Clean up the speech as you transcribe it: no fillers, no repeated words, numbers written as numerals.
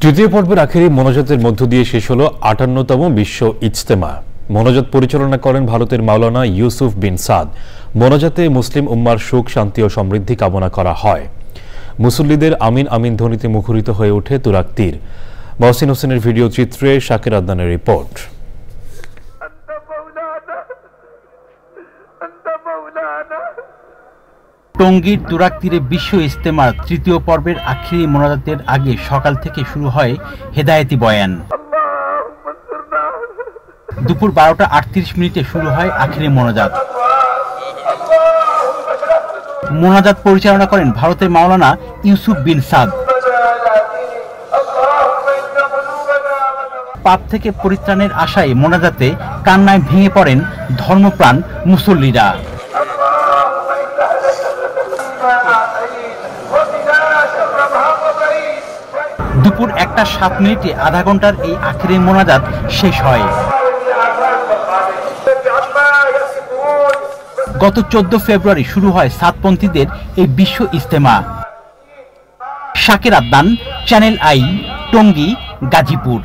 তৃতীয় পর্বের আখেরি মোনাজাতের মধ্য দিয়ে শেষ হলো ৫৮তম বিশ্ব ইজতেমা। মোনাজাত পরিচালনা করেন ভারতের মাওলানা ইউসুফ বিন সাদ। মোনাজাতে মুসলিম উম্মার সুখ, শান্তি ও সমৃদ্ধি কামনা করা হয়। মুসল্লিদের আমিন আমিন ধ্বনিতে মুখরিত হয়ে ওঠে তুরাগ তীর। মহসিন হোসেনের ভিডিও চিত্রে শাকির আদনানের রিপোর্ট। টঙ্গীর তুরাগ তীরে বিশ্ব ইজতেমার তৃতীয় পর্বের আখেরি মোনাজাতের আগে সকাল থেকে শুরু হয় হেদায়েতি বয়ান। দুপুর ১২টা ৩৮ মিনিটে শুরু হয় আখেরি মোনাজাত। মোনাজাত পরিচালনা করেন ভারতের মাওলানা ইউসুফ বিন সাদ। পাপ থেকে পরিত্রাণের আশায় মোনাজাতে কান্নায় ভেঙে পড়েন ধর্মপ্রাণ মুসল্লিরা। দুপুর ১টা ৭ মিনিটে আধা ঘন্টার এই আখেরি মোনাজাত শেষ হয়। গত ১৪ ফেব্রুয়ারি শুরু হয় সাতপন্থীদের এই বিশ্ব ইজতেমা। Shakir Adnan, Channel I, Tongi, Gazipur.